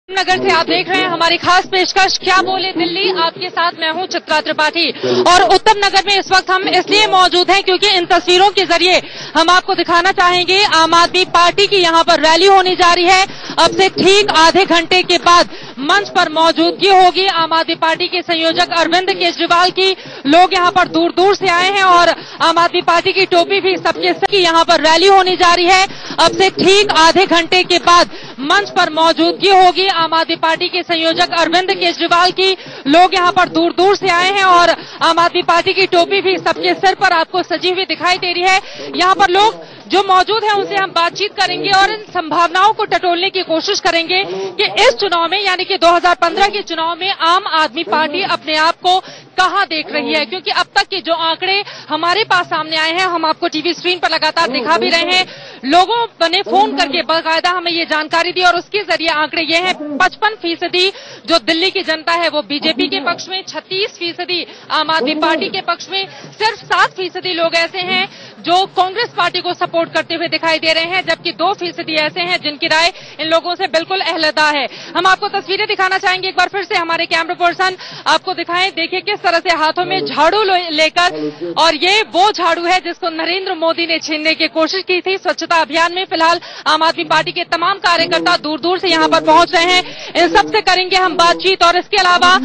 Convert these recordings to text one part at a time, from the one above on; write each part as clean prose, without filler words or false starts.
नगर से आप देख रहे हैं हमारी खास पेशकश क्या बोले दिल्ली। आपके साथ मैं हूं चित्रा त्रिपाठी और उत्तम नगर में इस वक्त हम इसलिए मौजूद हैं क्योंकि इन तस्वीरों के जरिए हम आपको दिखाना चाहेंगे आम आदमी पार्टी की यहां पर रैली होने जा रही है। अब से ठीक आधे घंटे के बाद मंच पर मौजूदगी होगी आम आदमी पार्टी के संयोजक अरविंद केजरीवाल की। लोग यहां पर दूर दूर से आए हैं और आम आदमी पार्टी की टोपी भी सबके की यहां पर रैली होने जा रही है। अब से ठीक आधे घंटे के बाद मंच पर मौजूदगी होगी आम आदमी पार्टी के संयोजक अरविंद केजरीवाल की। लोग यहां पर दूर दूर से आए हैं और आम आदमी पार्टी की टोपी भी सबके सिर पर आपको सजी हुई दिखाई दे रही है। यहां पर लोग जो मौजूद हैं उनसे हम बातचीत करेंगे और इन संभावनाओं को टटोलने की कोशिश करेंगे कि इस चुनाव में यानी कि 2015 के चुनाव में आम आदमी पार्टी अपने आप को कहां देख रही है, क्योंकि अब तक के जो आंकड़े हमारे पास सामने आए हैं हम आपको टीवी स्क्रीन पर लगातार दिखा भी रहे हैं। लोगों ने फोन करके बाकायदा हमें ये जानकारी दी और उसके जरिए आंकड़े ये हैं 55% जो दिल्ली की जनता है वो बीजेपी के पक्ष में, 36% आम आदमी पार्टी के पक्ष में, सिर्फ 7% लोग ऐसे हैं जो कांग्रेस पार्टी को सपोर्ट करते हुए दिखाई दे रहे हैं, जबकि 2% ऐसे हैं जिनकी राय इन लोगों से बिल्कुल अलहदा है। हम आपको तस्वीरें दिखाना चाहेंगे एक बार फिर से हमारे कैमरा पर्सन आपको दिखाएं। देखिए किस तरह से हाथों में झाड़ू लेकर, और ये वो झाड़ू है जिसको नरेंद्र मोदी ने छीनने की कोशिश की थी स्वच्छता अभियान में। फिलहाल आम आदमी पार्टी के तमाम कार्यकर्ता दूर दूर से यहाँ पर पहुंच रहे हैं। इन सबसे करेंगे हम बातचीत और इसके अलावा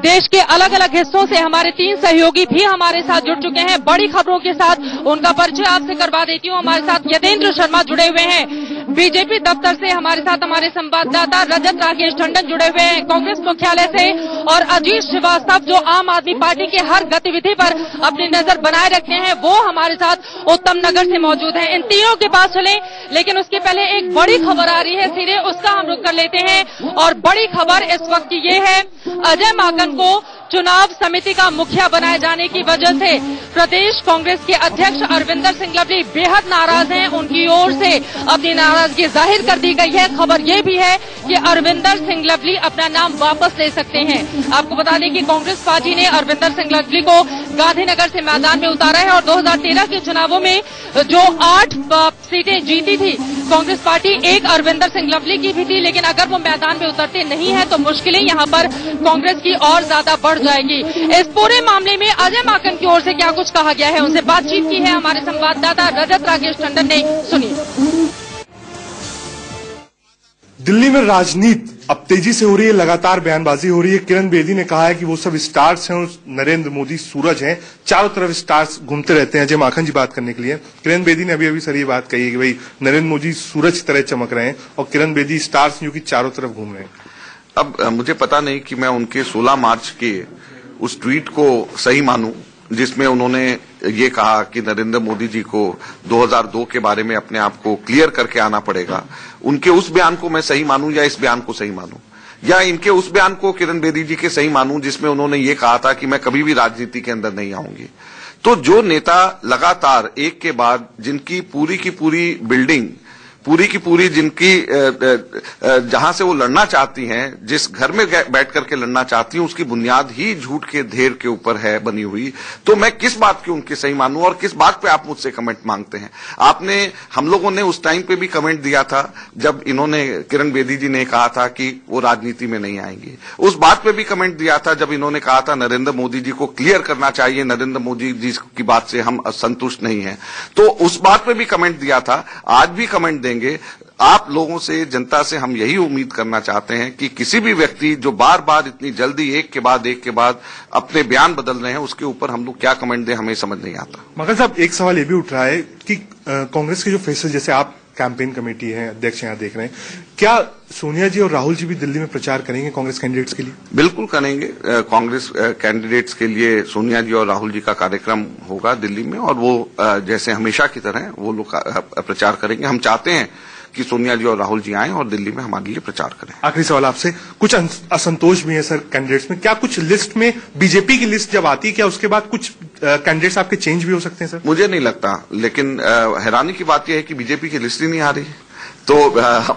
देश के अलग अलग हिस्सों से हमारे 3 सहयोगी भी हमारे साथ जुड़ चुके हैं बड़ी खबरों के साथ। उनका परिचय आपसे करवा देती हूँ। हमारे साथ यदेंद्र शर्मा जुड़े हुए हैं बीजेपी दफ्तर से, हमारे साथ हमारे संवाददाता रजत राकेश टंडन जुड़े हुए हैं कांग्रेस मुख्यालय से, और अजीत श्रीवास्तव जो आम आदमी पार्टी के हर गतिविधि पर अपनी नजर बनाए रखते हैं वो हमारे साथ उत्तम नगर से मौजूद हैं। इन तीनों के पास चले, लेकिन उसके पहले एक बड़ी खबर आ रही है सिरे, उसका हम रुख कर लेते हैं। और बड़ी खबर इस वक्त की ये है, अजय माकन को चुनाव समिति का मुखिया बनाए जाने की वजह से प्रदेश कांग्रेस के अध्यक्ष अरविंदर सिंह लवली बेहद नाराज हैं। उनकी ओर से अपनी नाराजगी जाहिर कर दी गई है। खबर ये भी है कि अरविंदर सिंह लवली अपना नाम वापस ले सकते हैं। आपको बता दें कि कांग्रेस पार्टी ने अरविंदर सिंह लवली को गांधीनगर से मैदान में उतारा है और 2013 के चुनावों में जो 8 सीटें जीती थी कांग्रेस पार्टी, एक अरविंदर सिंह लवली की भी थी, लेकिन अगर वो मैदान में उतरते नहीं है तो मुश्किलें यहाँ पर कांग्रेस की और ज्यादा बढ़ जाएगी। इस पूरे मामले में अजय माकन की ओर से क्या कुछ कहा गया है, उनसे बातचीत की है हमारे संवाददाता रजत राकेश टंडन ने, सुनिए। दिल्ली में राजनीति अब तेजी से हो रही है, लगातार बयानबाजी हो रही है। किरण बेदी ने कहा है कि वो सब स्टार्स हैं और नरेंद्र मोदी सूरज हैं, चारों तरफ स्टार्स घूमते रहते हैं। अजय माकन जी बात करने के लिए किरण बेदी ने अभी सर ये बात कही है कि भाई नरेंद्र मोदी सूरज की तरह चमक रहे हैं और किरण बेदी स्टार्स जो कि चारों तरफ घूम रहे हैं। अब मुझे पता नहीं कि मैं उनके 16 मार्च के उस ट्वीट को सही मानूं जिसमें उन्होंने ये कहा कि नरेंद्र मोदी जी को 2002 के बारे में अपने आप को क्लियर करके आना पड़ेगा। उनके उस बयान को मैं सही मानूं या इस बयान को सही मानूं, या इनके उस बयान को किरण बेदी जी के सही मानूं जिसमें उन्होंने ये कहा था कि मैं कभी भी राजनीति के अंदर नहीं आऊंगी। तो जो नेता लगातार एक के बाद जिनकी पूरी की पूरी बिल्डिंग, पूरी की पूरी जिनकी जहां से वो लड़ना चाहती हैं, जिस घर में बैठ करके लड़ना चाहती हैं, उसकी बुनियाद ही झूठ के ढेर के ऊपर है बनी हुई। तो मैं किस बात की उनकी सही मानूं और किस बात पे आप मुझसे कमेंट मांगते हैं। हम लोगों ने उस टाइम पे भी कमेंट दिया था जब इन्होंने, किरण बेदी जी ने कहा था कि वो राजनीति में नहीं आएंगी। उस बात पे भी कमेंट दिया था जब इन्होंने कहा था नरेंद्र मोदी जी को क्लियर करना चाहिए, नरेंद्र मोदी जी की बात से हम संतुष्ट नहीं है। तो उस बात पे भी कमेंट दिया था, आज भी कमेंट देंगे। आप लोगों से, जनता से हम यही उम्मीद करना चाहते हैं कि किसी भी व्यक्ति जो बार बार इतनी जल्दी एक के बाद अपने बयान बदल रहे हैं उसके ऊपर हम लोग क्या कमेंट दें, हमें समझ नहीं आता। मगर साहब एक सवाल ये भी उठ रहा है कि कांग्रेस के जो फेसेस, जैसे आप कैंपेन कमेटी है अध्यक्ष यहाँ देख रहे हैं, क्या सोनिया जी और राहुल जी भी दिल्ली में प्रचार करेंगे कांग्रेस कैंडिडेट्स के लिए? बिल्कुल करेंगे। कांग्रेस कैंडिडेट्स के लिए सोनिया जी और राहुल जी का कार्यक्रम होगा दिल्ली में, और वो जैसे हमेशा की तरह वो लोग प्रचार करेंगे। हम चाहते हैं कि सोनिया जी और राहुल जी आएं और दिल्ली में हमारे लिए प्रचार करें। आखिरी सवाल आपसे, कुछ असंतोष भी है सर कैंडिडेट्स में, क्या कुछ लिस्ट में बीजेपी की लिस्ट जब आती है क्या उसके बाद कुछ कैंडिडेट्स आपके चेंज भी हो सकते हैं सर? मुझे नहीं लगता, लेकिन हैरानी की बात यह है कि बीजेपी की लिस्ट ही नहीं आ रही। तो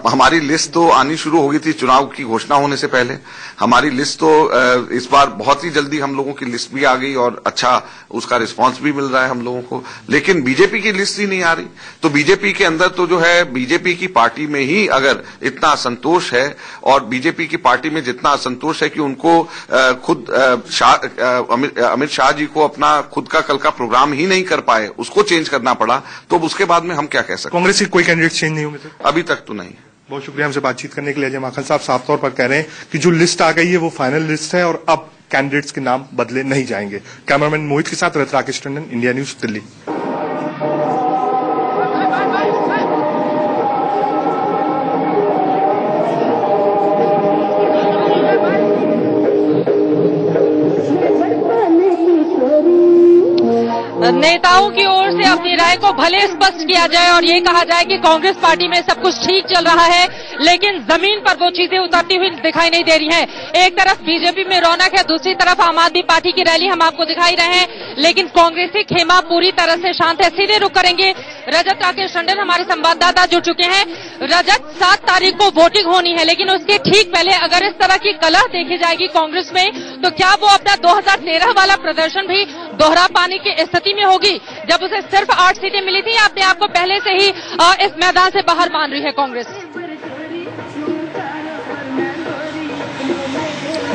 हमारी लिस्ट तो आनी शुरू हो गई थी चुनाव की घोषणा होने से पहले। हमारी लिस्ट तो इस बार बहुत ही जल्दी हम लोगों की लिस्ट भी आ गई और अच्छा उसका रिस्पांस भी मिल रहा है हम लोगों को, लेकिन बीजेपी की लिस्ट ही नहीं आ रही। तो बीजेपी के अंदर तो जो है, बीजेपी की पार्टी में ही अगर इतना असंतोष है और बीजेपी की पार्टी में जितना असंतोष है कि उनको खुद अमित शाह जी को अपना खुद का कल का प्रोग्राम ही नहीं कर पाए, उसको चेंज करना पड़ा, तो उसके बाद में हम क्या कह सकते हैं? कांग्रेस की कोई कैंडिडेट चेंज नहीं होंगे अभी तक तो नहीं। बहुत शुक्रिया हमसे बातचीत करने के लिए। अजय माखन साहब साफ तौर पर कह रहे हैं कि जो लिस्ट आ गई है वो फाइनल लिस्ट है और अब कैंडिडेट्स के नाम बदले नहीं जाएंगे। कैमरामैन मोहित के साथ राकेश टंडन, इंडिया न्यूज, दिल्ली। नेताओं की ओर से अपनी राय को भले स्पष्ट किया जाए और ये कहा जाए कि कांग्रेस पार्टी में सब कुछ ठीक चल रहा है, लेकिन जमीन पर वो चीजें उतरती हुई दिखाई नहीं दे रही हैं। एक तरफ बीजेपी में रौनक है, दूसरी तरफ आम आदमी पार्टी की रैली हम आपको दिखाई रहे हैं, लेकिन कांग्रेसी खेमा पूरी तरह से शांत है। सीधे रुख करेंगे रजत राकेश टंडन, हमारे संवाददाता जुड़ चुके हैं। रजत, 7 तारीख को वोटिंग होनी है, लेकिन उसके ठीक पहले अगर इस तरह की कलह देखी जाएगी कांग्रेस में, तो क्या वो अपना 2013 वाला प्रदर्शन भी दोहरा पाने की स्थिति में होगी, जब उसे सिर्फ 8 सीटें मिली थी? अपने आप को पहले से ही इस मैदान से बाहर मान रही है कांग्रेस।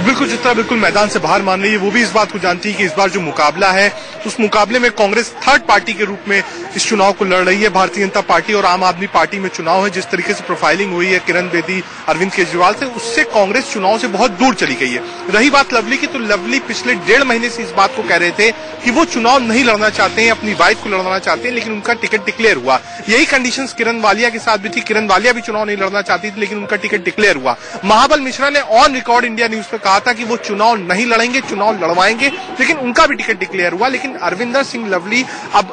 बिल्कुल चित्रा, बिल्कुल मैदान से बाहर मान रही है। वो भी इस बात को जानती है कि इस बार जो मुकाबला है उस मुकाबले में कांग्रेस थर्ड पार्टी के रूप में इस चुनाव को लड़ रही है। भारतीय जनता पार्टी और आम आदमी पार्टी में चुनाव है। जिस तरीके से प्रोफाइलिंग हुई है किरण बेदी, अरविंद केजरीवाल से, उससे कांग्रेस चुनाव से बहुत दूर चली गई है। रही बात लवली की, तो लवली पिछले 1.5 महीने से इस बात को कह रहे थे कि वो चुनाव नहीं लड़ना चाहते हैं, अपनी वाइफ को लड़ना चाहते हैं, लेकिन उनका टिकट डिक्लेयर हुआ। यही कंडीशंस किरण वालिया के साथ भी थी। किरण वालिया भी चुनाव नहीं लड़ना चाहती थी, लेकिन उनका टिकट डिक्लेयर हुआ। महाबल मिश्रा ने ऑन रिकॉर्ड इंडिया न्यूज पर कहा था कि वो चुनाव नहीं लड़ेंगे, चुनाव लड़वाएंगे, लेकिन उनका भी टिकट डिक्लेयर हुआ। लेकिन अरविंदर सिंह लवली अब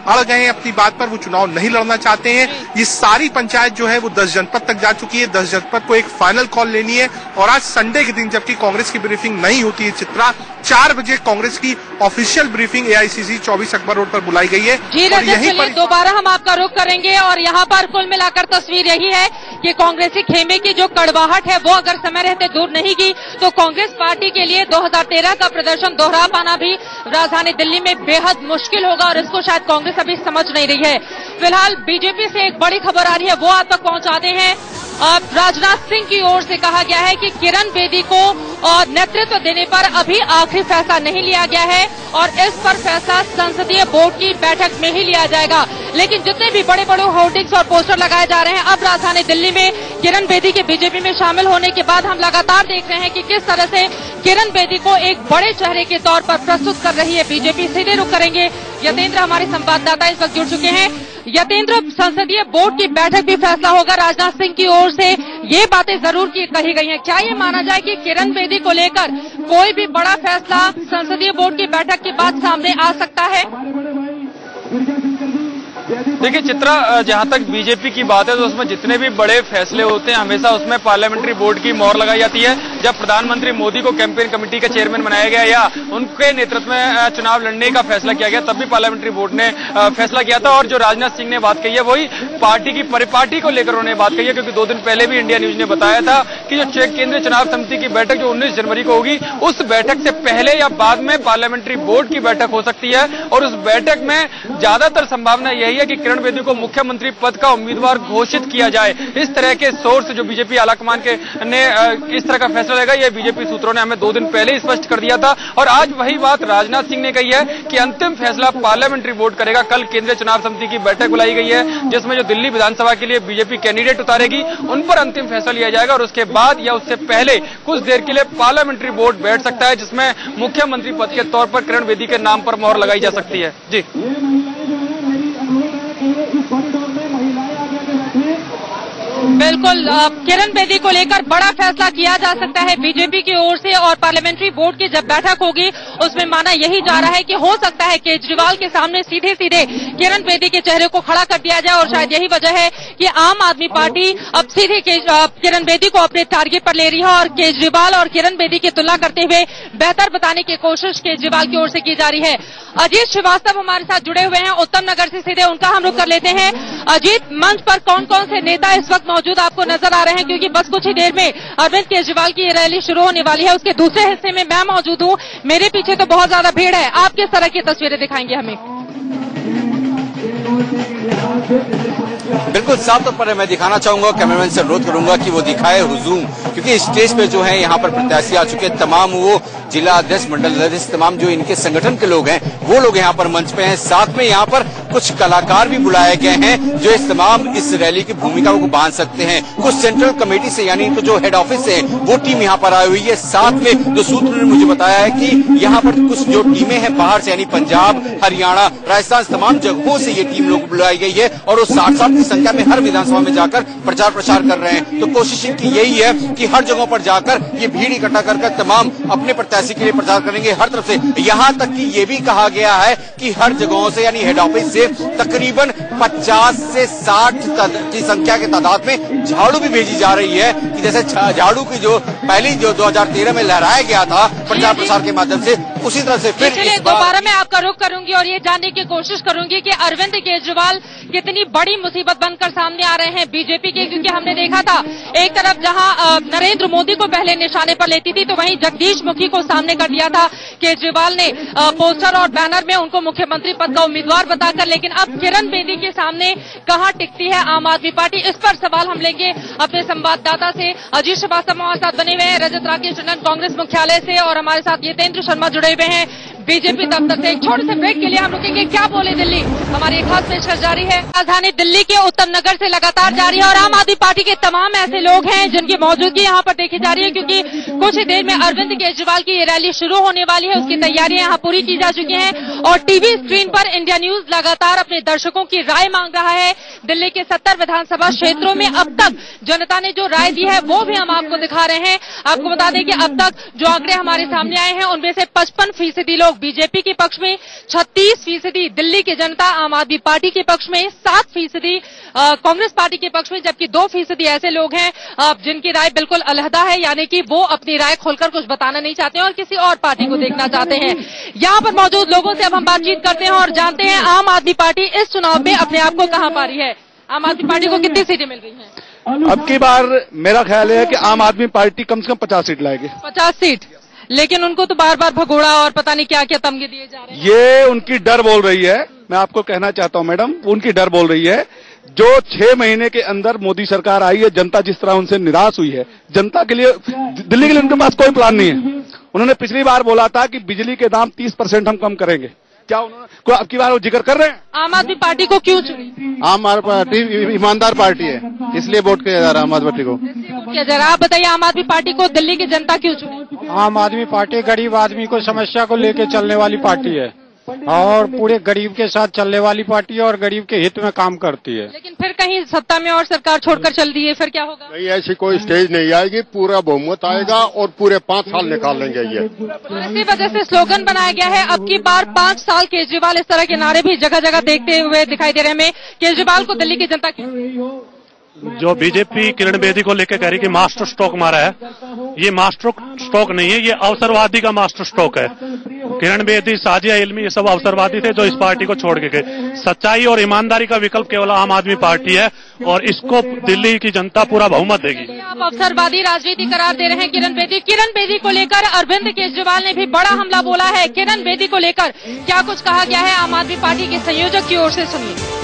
अड़ गए हैं अपनी बात पर, वो चुनाव नहीं लड़ना चाहते हैं। ये सारी पंचायत जो है वो 10 जनपद तक जा चुकी है। 10 जनपद को एक फाइनल कॉल लेनी है और आज संडे के दिन जबकि कांग्रेस की ब्रीफिंग नहीं होती है चित्रा, 4 बजे कांग्रेस की official briefing AICC 24 Akbar road पर बुलाई गई है। जी रजत, चलिए दोबारा हम आपका रुख करेंगे और यहाँ पर कुल मिलाकर तस्वीर यही है कि कांग्रेसी खेमे की जो कड़वाहट है वो अगर समय रहते दूर नहीं की, तो कांग्रेस पार्टी के लिए 2013 का प्रदर्शन दोहरा पाना भी राजधानी दिल्ली में बेहद मुश्किल होगा और इसको शायद कांग्रेस अभी समझ नहीं रही है। फिलहाल बीजेपी से एक बड़ी खबर आ रही है, वो आप तक पहुंचाते हैं। राजनाथ सिंह की ओर से कहा गया है कि किरण बेदी को नेतृत्व देने पर अभी आखिरी फैसला नहीं लिया गया है और इस पर फैसला संसदीय बोर्ड की बैठक में ही लिया जाएगा। लेकिन जितने भी बड़े बड़े होर्डिंग्स और पोस्टर लगाए जा रहे हैं अब राजधानी दिल्ली में किरण बेदी के बीजेपी में शामिल होने के बाद, हम लगातार देख रहे हैं कि किस तरह से किरण बेदी को एक बड़े चेहरे के तौर पर प्रस्तुत कर रही है बीजेपी। सीधे रुख करेंगे यतेंद्र, हमारे संवाददाता इस वक्त जुड़ चुके हैं। यतेंद्र, संसदीय बोर्ड की बैठक भी फैसला होगा, राजनाथ सिंह की ओर से ये बातें जरूर कही गई हैं। क्या ये माना जाए कि किरण बेदी को लेकर कोई भी बड़ा फैसला संसदीय बोर्ड की बैठक के बाद सामने आ सकता है? देखिए चित्रा, जहां तक बीजेपी की बात है तो उसमें जितने भी बड़े फैसले होते हैं हमेशा उसमें पार्लियामेंट्री बोर्ड की मोहर लगाई जाती है। जब प्रधानमंत्री मोदी को कैंपेन कमेटी का चेयरमैन बनाया गया या उनके नेतृत्व में चुनाव लड़ने का फैसला किया गया, तब भी पार्लियामेंट्री बोर्ड ने फैसला किया था। और जो राजनाथ सिंह ने बात कही है वही पार्टी की परिपाटी को लेकर उन्होंने बात कही है, क्योंकि 2 दिन पहले भी इंडिया न्यूज ने बताया था कि जो केंद्रीय चुनाव समिति की बैठक जो 19 जनवरी को होगी, उस बैठक से पहले या बाद में पार्लियामेंट्री बोर्ड की बैठक हो सकती है और उस बैठक में ज्यादातर संभावना यही है कि किरण बेदी को मुख्यमंत्री पद का उम्मीदवार घोषित किया जाए। इस तरह के सोर्स जो बीजेपी आलाकमान के ने इस तरह का फैसला लेगा, यह बीजेपी सूत्रों ने हमें 2 दिन पहले ही स्पष्ट कर दिया था। और आज वही बात राजनाथ सिंह ने कही है कि अंतिम फैसला पार्लियामेंट्री बोर्ड करेगा। कल केंद्रीय चुनाव समिति की बैठक बुलाई गई है जिसमें जो दिल्ली विधानसभा के लिए बीजेपी कैंडिडेट उतारेगी उन पर अंतिम फैसला लिया जाएगा और उसके बाद या उससे पहले कुछ देर के लिए पार्लियामेंट्री बोर्ड बैठ सकता है, जिसमें मुख्यमंत्री पद के तौर पर किरण बेदी के नाम पर मोहर लगाई जा सकती है। जी बिल्कुल, किरण बेदी को लेकर बड़ा फैसला किया जा सकता है बीजेपी की ओर से, और पार्लियामेंट्री बोर्ड की जब बैठक होगी उसमें माना यही जा रहा है कि हो सकता है केजरीवाल के सामने सीधे सीधे किरण बेदी के चेहरे को खड़ा कर दिया जाए, और शायद यही वजह है कि आम आदमी पार्टी अब सीधे किरण बेदी को अपने टारगेट पर ले रही है, और केजरीवाल और किरण बेदी की तुलना करते हुए बेहतर बताने की कोशिश केजरीवाल की ओर से की जा रही है। अजीत श्रीवास्तव हमारे साथ जुड़े हुए हैं उत्तम नगर से, सीधे उनका हम रुख कर लेते हैं। अजीत, मंच पर कौन कौन से नेता इस वक्त मौजूद आपको नजर आ रहे हैं, क्योंकि बस कुछ ही देर में अरविंद केजरीवाल की रैली शुरू होने वाली है, उसके दूसरे हिस्से में मैं मौजूद हूं, मेरे पीछे तो बहुत ज्यादा भीड़ है। आप किस तरह की तस्वीरें दिखाएंगे हमें? बिल्कुल साफ तौर पर मैं दिखाना चाहूंगा, कैमरामैन से अनुरोध करूंगा कि वो दिखाए हुजूम, क्योंकि स्टेज पे जो है यहाँ पर प्रत्याशी आ चुके हैं, तमाम वो जिला अध्यक्ष, मंडल अध्यक्ष, तमाम जो इनके संगठन के लोग हैं वो लोग यहाँ पर मंच पे हैं। साथ में यहाँ पर कुछ कलाकार भी बुलाए गए हैं जो इस तमाम इस रैली की भूमिका को बांध सकते हैं। कुछ सेंट्रल कमेटी से यानी तो जो हेड ऑफिस से वो टीम यहाँ पर आई हुई है। साथ में जो सूत्र ने मुझे बताया है कि यहाँ पर कुछ जो टीमें हैं बाहर से यानी पंजाब, हरियाणा, राजस्थान, तमाम जगहों से ये टीम लोग बुलाई गई है, और वो 60 की संख्या में हर विधानसभा में जाकर प्रचार प्रसार कर रहे हैं। तो कोशिश इनकी यही है कि हर जगहों पर जाकर ये भीड़ इकट्ठा कर तमाम अपने प्रत्याशी के लिए प्रचार करेंगे हर तरफ से। यहाँ तक कि ये भी कहा गया है कि हर जगहों से यानी हेड ऑफिस से तकरीबन 50 से 60 की संख्या के तादाद में झाड़ू भी भेजी जा रही है, कि जैसे झाड़ू की जो पहली जो 2013 में लहराया गया था प्रचार प्रसार के माध्यम से, उसी तरह से फिर दोबारा मैं आपका रुख करूंगी और ये जानने की कोशिश करूंगी कि अरविंद केजरीवाल कितनी बड़ी मुसीबत बनकर सामने आ रहे हैं बीजेपी के, क्योंकि हमने देखा था एक तरफ जहां नरेंद्र मोदी को पहले निशाने पर लेती थी, तो वहीं जगदीश मुखी को सामने कर दिया था केजरीवाल ने पोस्टर और बैनर में उनको मुख्यमंत्री पद का उम्मीदवार बताकर। लेकिन अब किरण बेदी के सामने कहां टिकती है आम आदमी पार्टी, इस पर सवाल हम लेंगे अपने संवाददाता से। अजीत श्रीवास्तव हमारे साथ बने हुए हैं रजत राकेश टंडन कांग्रेस मुख्यालय से, और हमारे साथ यतेंद्र शर्मा जुड़े हुए हैं बीजेपी दफ्तर से। एक छोटे से ब्रेक के लिए हम रुकेंगे। क्या बोले दिल्ली, हमारी खास पेशकश जारी है। राजधानी दिल्ली के उत्तम नगर से लगातार जारी है, और आम आदमी पार्टी के तमाम ऐसे लोग हैं जिनकी मौजूदगी यहाँ पर देखी जा रही है, क्योंकि कुछ ही देर में अरविंद केजरीवाल की ये रैली शुरू होने वाली है। उसकी तैयारियां यहाँ पूरी की जा चुकी हैं, और टीवी स्क्रीन पर इंडिया न्यूज लगातार अपने दर्शकों की राय मांग रहा है। दिल्ली के 70 विधानसभा क्षेत्रों में अब तक जनता ने जो राय दी है वो भी हम आपको दिखा रहे हैं। आपको बता दें कि अब तक जो आंकड़े हमारे सामने आए हैं उनमें से 55% लोग बीजेपी के पक्ष में, 36% दिल्ली की जनता आम आदमी पार्टी के पक्ष में, 7% कांग्रेस पार्टी के पक्ष में, जबकि 2% ऐसे लोग हैं जिनकी राय बिल्कुल अलहदा है, यानी कि वो अपनी राय खोलकर कुछ बताना नहीं चाहते हैं और किसी और पार्टी को देखना चाहते हैं। यहाँ पर मौजूद लोगों से अब हम बातचीत करते हैं और जानते हैं आम आदमी पार्टी इस चुनाव में अपने आप को कहां पा रही है। आम आदमी पार्टी को कितनी सीटें मिल रही हैं? अब की बार मेरा ख्याल है कि आम आदमी पार्टी कम से कम 50 सीट लाएगी। 50 सीट, लेकिन उनको तो बार बार भगोड़ा और पता नहीं क्या क्या तमगे दिए जा रहे हैं। ये उनकी डर बोल रही है। मैं आपको कहना चाहता हूं मैडम, उनकी डर बोल रही है। जो 6 महीने के अंदर मोदी सरकार आई है, जनता जिस तरह उनसे निराश हुई है, जनता के लिए, दिल्ली के लिए उनके पास कोई प्लान नहीं है। उन्होंने पिछली बार बोला था कि बिजली के दाम 30% हम कम करेंगे, क्या उन्होंने अब की बार वो जिक्र कर रहे हैं? आम आदमी पार्टी को क्यों चुनी? आम आदमी पार्टी ईमानदार पार्टी है, इसलिए वोट किया जा रहा है आम आदमी पार्टी को। क्या जरा आप बताइए, आम आदमी पार्टी को दिल्ली की जनता क्यों चुनी? आम आदमी पार्टी गरीब आदमी को समस्या को लेकर चलने वाली पार्टी है, और पूरे गरीब के साथ चलने वाली पार्टी है, और गरीब के हित में काम करती है। लेकिन फिर कहीं सत्ता में और सरकार छोड़कर चल दी है, फिर क्या होगा? नहीं, ऐसी कोई स्टेज नहीं आएगी, पूरा बहुमत आएगा और पूरे 5 साल निकाल लेंगे ये। इसी वजह से स्लोगन बनाया गया है अब की बार 5 साल केजरीवाल, इस तरह के नारे भी जगह जगह देखते हुए दिखाई दे रहे हैं। केजरीवाल को दिल्ली की जनता की जो बीजेपी किरण बेदी को लेकर कह रही कि मास्टर स्ट्रोक मारा है, ये मास्टर स्ट्रोक नहीं है, ये अवसरवादी का मास्टर स्ट्रोक है। किरण बेदी, साजिया इल्मी, ये सब अवसरवादी थे जो इस पार्टी को छोड़ के गए। सच्चाई और ईमानदारी का विकल्प केवल आम आदमी पार्टी है, और इसको दिल्ली की जनता पूरा बहुमत देगी। आप अवसरवादी राजनीति करार दे रहे हैं किरण बेदी को लेकर अरविंद केजरीवाल ने भी बड़ा हमला बोला है। किरण बेदी को लेकर क्या कुछ कहा गया है आम आदमी पार्टी के संयोजक की ओर से, सुनिए।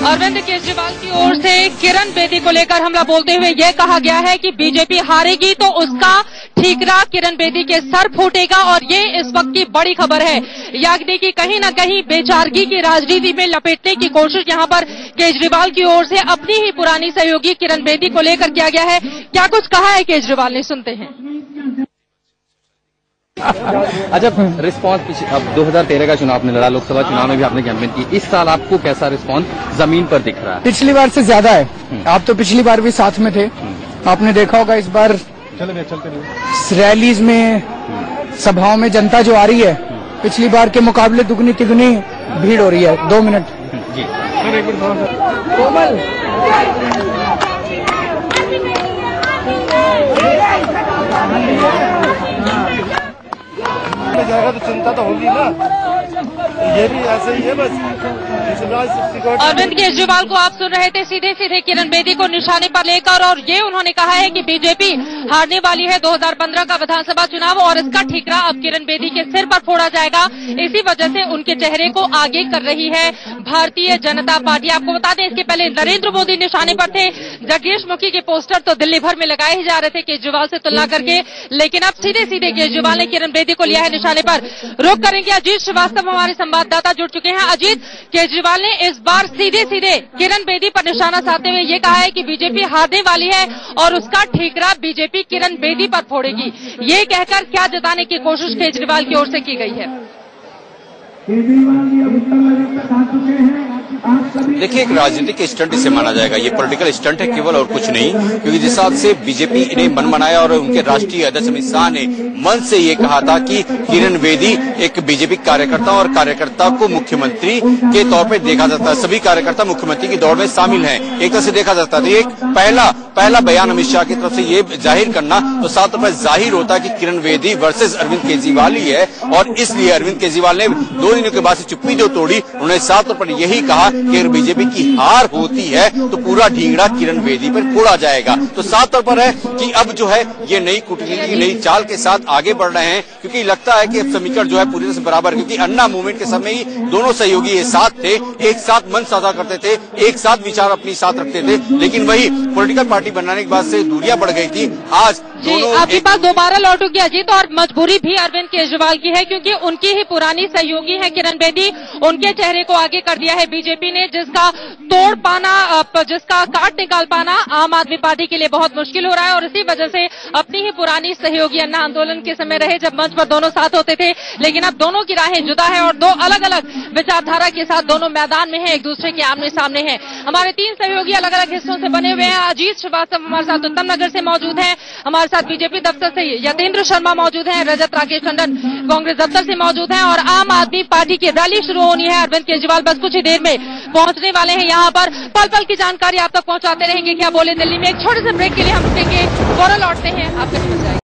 अरविंद केजरीवाल की ओर से किरण बेदी को लेकर हमला बोलते हुए यह कहा गया है कि बीजेपी हारेगी तो उसका ठीकरा किरण बेदी के सर फूटेगा और ये इस वक्त की बड़ी खबर है। यानी कि कहीं ना कहीं बेचारगी की राजनीति में लपेटने की कोशिश यहां पर केजरीवाल की ओर से अपनी ही पुरानी सहयोगी किरण बेदी को लेकर किया गया है। क्या कुछ कहा है केजरीवाल ने, सुनते हैं। अच्छा, रिस्पॉन्स अब 2013 का चुनाव आपने लड़ा, लोकसभा चुनाव में भी आपने कैंपेन की, इस साल आपको कैसा रिस्पॉन्स जमीन पर दिख रहा है? पिछली बार से ज्यादा है। आप तो पिछली बार भी साथ में थे, आपने देखा होगा इस बार रैलीज में, सभाओं में जनता जो आ रही है पिछली बार के मुकाबले दुगनी तिगुनी भीड़ हो रही है। 2 मिनट जी सर, एक मिनट कोमल जाएगा तो चिंता तो होगी ना, ये भी ऐसे ही है बस। अरविंद केजरीवाल को आप सुन रहे थे सीधे सीधे किरण बेदी को निशाने पर लेकर, और ये उन्होंने कहा है कि बीजेपी हारने वाली है 2015 का विधानसभा चुनाव और इसका ठीकरा अब किरण बेदी के सिर पर फोड़ा जाएगा। इसी वजह से उनके चेहरे को आगे कर रही है भारतीय जनता पार्टी। आपको बता दें, इसके पहले नरेंद्र मोदी निशाने पर थे। जगदीश मुखी के पोस्टर तो दिल्ली भर में लगाए ही जा रहे थे केजरीवाल से तुलना करके, लेकिन अब सीधे सीधे केजरीवाल ने किरण बेदी को लिया है निशाने पर। रुक करेंगे, अजीत श्रीवास्तव हमारे संवाददाता जुड़ चुके हैं। अजीत, केजरीवाल ने इस बार सीधे सीधे किरण बेदी पर निशाना साधते हुए ये कहा है कि बीजेपी हारने वाली है और उसका ठीकरा बीजेपी किरण बेदी पर फोड़ेगी। ये कहकर क्या जताने की कोशिश केजरीवाल की ओर से की गई है? देखिए, एक राजनीतिक स्टंट इसे माना जाएगा, ये पॉलिटिकल स्टंट है केवल और कुछ नहीं, क्योंकि जिस हिसाब से बीजेपी ने मन बनाया और उनके राष्ट्रीय अध्यक्ष अमित शाह ने मन से ये कहा था कि किरण बेदी एक बीजेपी कार्यकर्ता और कार्यकर्ता को मुख्यमंत्री के तौर पे देखा जाता है, सभी कार्यकर्ता मुख्यमंत्री की दौड़ में शामिल हैं, एक तरह से देखा जाता है। एक पहला बयान अमित शाह की तरफ से ये जाहिर करना तो साफ तौर पर जाहिर होता है कि किरण बेदी वर्सेस अरविंद केजरीवाल ही है, और इसलिए अरविंद केजरीवाल ने 2 दिनों के बाद से चुप्पी जो तोड़ी, उन्होंने साफ तौर पर यही कहा कि अगर बीजेपी की हार होती है तो पूरा ढींगड़ा किरण बेदी पर फोड़ा जाएगा। तो साफ तौर पर है कि अब जो है ये नई कूटनीति, नई चाल के साथ आगे बढ़ रहे हैं, क्योंकि लगता है कि अब समीकरण जो है पूरी तरह से बराबर, क्योंकि अन्ना मूवमेंट के समय ही दोनों सहयोगी एक साथ थे, एक साथ मन साझा करते थे, एक साथ विचार अपनी साथ रखते थे, लेकिन वही पॉलिटिकल पार्टी बनाने के बाद से दूरियां बढ़ गई थी। आज आपके पास दोबारा लौटूंगी अजीत, और मजबूरी भी अरविंद केजरीवाल की है, क्योंकि उनकी ही पुरानी सहयोगी है किरण बेदी। उनके चेहरे को आगे कर दिया है बीजेपी ने, जिसका तोड़ पाना, जिसका काट निकाल पाना आम आदमी पार्टी के लिए बहुत मुश्किल हो रहा है। और इसी वजह से अपनी ही पुरानी सहयोगी अन्ना आंदोलन के समय रहे जब मंच पर दोनों साथ होते थे, लेकिन अब दोनों की राहें जुदा है और 2 अलग अलग विचारधारा के साथ दोनों मैदान में हैं, एक दूसरे के आमने सामने हैं। हमारे 3 सहयोगी अलग अलग हिस्सों से बने हुए हैं। अजीत श्रीवास्तव हमारे साथ उत्तम नगर से मौजूद हैं, हमारे साथ बीजेपी दफ्तर से यतेंद्र शर्मा मौजूद हैं, रजत राकेश टंडन कांग्रेस दफ्तर से मौजूद हैं, और आम आदमी पार्टी की रैली शुरू होनी है। अरविंद केजरीवाल बस कुछ ही देर में पहुंचने वाले हैं यहाँ पर। पल पल की जानकारी आप तक पहुंचाते रहेंगे। क्या बोले दिल्ली में एक छोटे से ब्रेक के लिए हम रुकेंगे, फौरन लौटते हैं, आपके